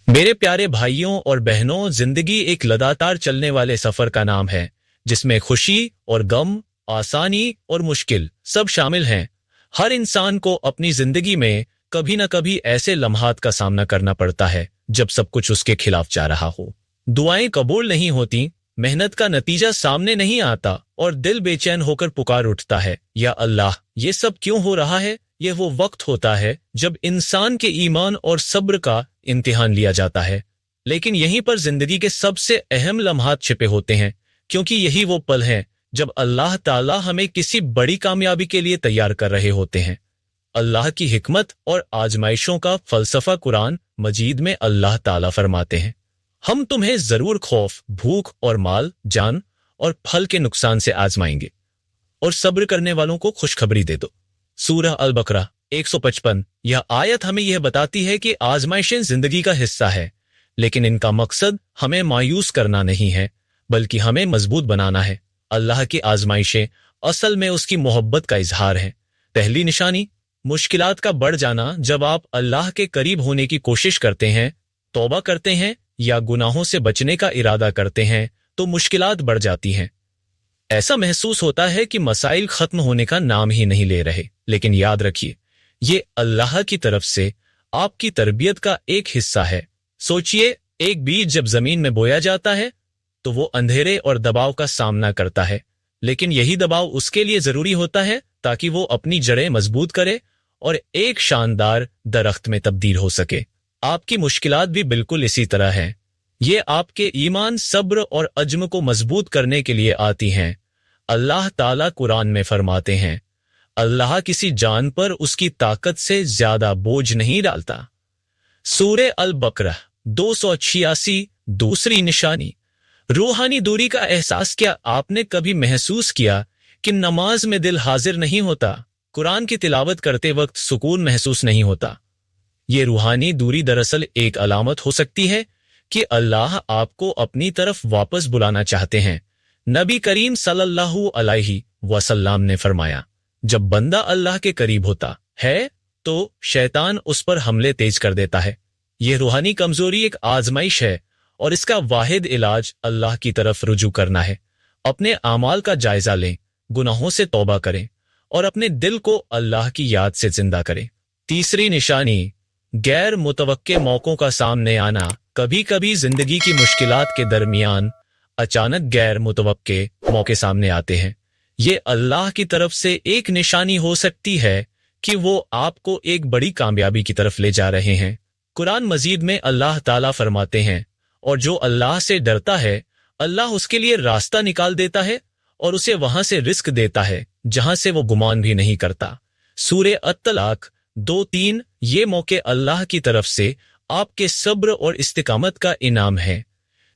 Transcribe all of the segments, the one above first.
मेरे प्यारे भाइयों और बहनों, जिंदगी एक लगातार चलने वाले सफर का नाम है जिसमें खुशी और गम, आसानी और मुश्किल सब शामिल हैं। हर इंसान को अपनी जिंदगी में कभी न कभी ऐसे लम्हात का सामना करना पड़ता है जब सब कुछ उसके खिलाफ जा रहा हो। दुआएं कबूल नहीं होती, मेहनत का नतीजा सामने नहीं आता और दिल बेचैन होकर पुकार उठता है, या अल्लाह, ये सब क्यों हो रहा है। यह वो वक्त होता है जब इंसान के ईमान और सब्र का इम्तिहान लिया जाता है। लेकिन यहीं पर जिंदगी के सबसे अहम लम्हात छिपे होते हैं, क्योंकि यही वो पल हैं जब अल्लाह ताला हमें किसी बड़ी कामयाबी के लिए तैयार कर रहे होते हैं। अल्लाह की हिकमत और आजमाइशों का फलसफा कुरान मजीद में अल्लाह ताला फरमाते हैं, हम तुम्हें जरूर खौफ, भूख और माल, जान और फल के नुकसान से आजमाएंगे और सब्र करने वालों को खुशखबरी दे दो। सूरह अल बकरा 155। यह आयत हमें यह बताती है कि आजमाइशें जिंदगी का हिस्सा है, लेकिन इनका मकसद हमें मायूस करना नहीं है, बल्कि हमें मजबूत बनाना है। अल्लाह की आजमाइशें असल में उसकी मोहब्बत का इजहार है। पहली निशानी, मुश्किलात का बढ़ जाना। जब आप अल्लाह के करीब होने की कोशिश करते हैं, तौबा करते हैं या गुनाहों से बचने का इरादा करते हैं, तो मुश्किलात बढ़ जाती हैं। ऐसा महसूस होता है कि मसाइल खत्म होने का नाम ही नहीं ले रहे। लेकिन याद रखिए, ये अल्लाह की तरफ से आपकी तरबियत का एक हिस्सा है। सोचिए, एक बीज जब जमीन में बोया जाता है तो वो अंधेरे और दबाव का सामना करता है, लेकिन यही दबाव उसके लिए जरूरी होता है ताकि वो अपनी जड़ें मजबूत करे और एक शानदार दरख्त में तब्दील हो सके। आपकी मुश्किलात भी बिल्कुल इसी तरह हैं। ये आपके ईमान, सब्र और अज़्म को मजबूत करने के लिए आती हैं। अल्लाह ताला कुरान में फरमाते हैं, अल्लाह किसी जान पर उसकी ताकत से ज्यादा बोझ नहीं डालता। सूरह अल बकरा 286। दूसरी निशानी, रूहानी दूरी का एहसास। क्या आपने कभी महसूस किया कि नमाज में दिल हाजिर नहीं होता, कुरान की तिलावत करते वक्त सुकून महसूस नहीं होता? ये रूहानी दूरी दरअसल एक अलामत हो सकती है कि अल्लाह आपको अपनी तरफ वापस बुलाना चाहते हैं। नबी करीम सल्लल्लाहु अलैहि वसल्लम ने फरमाया, जब बंदा अल्लाह के करीब होता है तो शैतान उस पर हमले तेज कर देता है। यह रूहानी कमजोरी एक आजमाइश है और इसका वाहिद इलाज अल्लाह की तरफ रुजू करना है। अपने आमाल का जायजा लें, गुनाहों से तौबा करें और अपने दिल को अल्लाह की याद से जिंदा करें। तीसरी निशानी, गैर मुतवक्के मौकों का सामने आना। कभी कभी जिंदगी की मुश्किलात के दरमियान अचानक गैर मुतवक्के मौके सामने आते हैं। ये अल्लाह की तरफ से एक निशानी हो सकती है कि वो आपको एक बड़ी कामयाबी की तरफ ले जा रहे हैं। कुरान मजीद में अल्लाह ताला फरमाते हैं, और जो अल्लाह से डरता है, अल्लाह उसके लिए रास्ता निकाल देता है और उसे वहां से रिस्क देता है जहां से वो गुमान भी नहीं करता। सूरह अत-तलाक 2:3। ये मौके अल्लाह की तरफ से आपके सब्र और इस्तिकामत का इनाम है।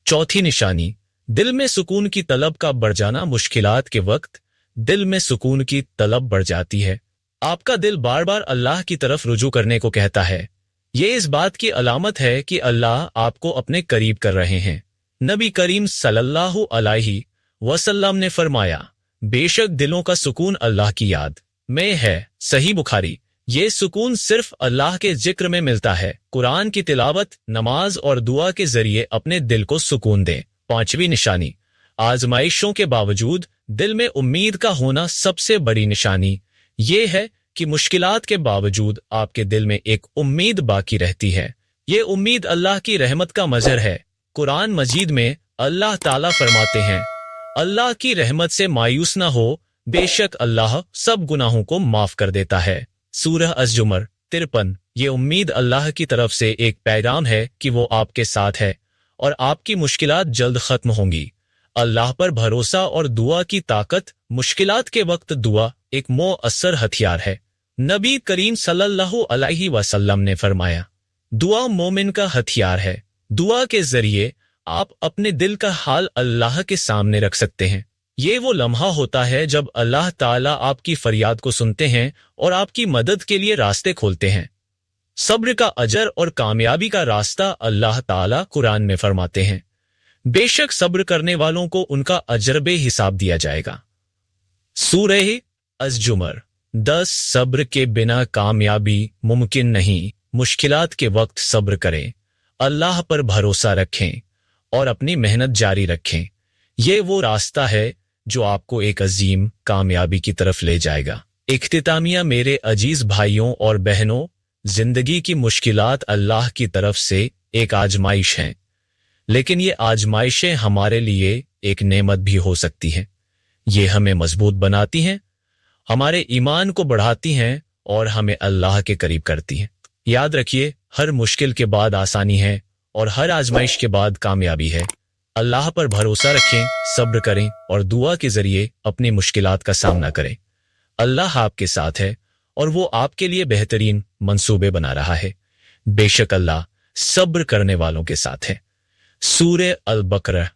चौथी निशानी, दिल में सुकून की तलब का बढ़ जाना। मुश्किलात के वक्त दिल में सुकून की तलब बढ़ जाती है। आपका दिल बार बार अल्लाह की तरफ रुजू करने को कहता है। ये इस बात की अलामत है कि अल्लाह आपको अपने करीब कर रहे हैं। नबी करीम सल्लल्लाहु अलैहि वसल्लम ने फरमाया, बेशक दिलों का सुकून अल्लाह की याद में है। सही बुखारी। ये सुकून सिर्फ अल्लाह के जिक्र में मिलता है। कुरान की तिलावत, नमाज और दुआ के जरिए अपने दिल को सुकून दें। पांचवी निशानी, आजमाइशों के बावजूद दिल में उम्मीद का होना। सबसे बड़ी निशानी ये है कि मुश्किलात के बावजूद आपके दिल में एक उम्मीद बाकी रहती है। ये उम्मीद अल्लाह की रहमत का मजहर है। कुरान मजीद में अल्लाह ताला फरमाते हैं, अल्लाह की रहमत से मायूस ना हो, बेशक अल्लाह सब गुनाहों को माफ कर देता है। सूरह अज़-ज़ुमर 53। ये उम्मीद अल्लाह की तरफ से एक पैगाम है कि वो आपके साथ है और आपकी मुश्किलात जल्द खत्म होंगी। अल्लाह पर भरोसा और दुआ की ताकत। मुश्किलात के वक्त दुआ एक मुअस्सर हथियार है। नबी करीम सल्लल्लाहु अलैहि वसल्लम ने फरमाया, दुआ मोमिन का हथियार है। दुआ के जरिए आप अपने दिल का हाल अल्लाह के सामने रख सकते हैं। ये वो लम्हा होता है जब अल्लाह ताला आपकी फरियाद को सुनते हैं और आपकी मदद के लिए रास्ते खोलते हैं। सब्र का अजर और कामयाबी का रास्ता। अल्लाह ताला कुरान में फरमाते हैं, बेशक सब्र करने वालों को उनका अजर बेहिसाब दिया जाएगा। सूरह अज़-ज़ुमर 10। सब्र के बिना कामयाबी मुमकिन नहीं। मुश्किलात के वक्त सब्र करें। अल्लाह पर भरोसा रखें और अपनी मेहनत जारी रखें। ये वो रास्ता है जो आपको एक अजीम कामयाबी की तरफ ले जाएगा। इख्तितामिया मेरे अजीज भाइयों और बहनों, जिंदगी की मुश्किलात अल्लाह की तरफ से एक आजमाइश हैं, लेकिन ये आजमाइशें हमारे लिए एक नेमत भी हो सकती हैं। ये हमें मजबूत बनाती हैं, हमारे ईमान को बढ़ाती हैं और हमें अल्लाह के करीब करती हैं। याद रखिए, हर मुश्किल के बाद आसानी है और हर आजमाइश के बाद कामयाबी है। अल्लाह पर भरोसा रखें, सब्र करें और दुआ के जरिए अपनी मुश्किलात का सामना करें। अल्लाह आपके साथ है और वो आपके लिए बेहतरीन मंसूबे बना रहा है। बेशक अल्लाह सब्र करने वालों के साथ है। सूरह अल बकरा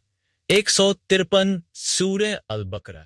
153। सूरह अल बकरा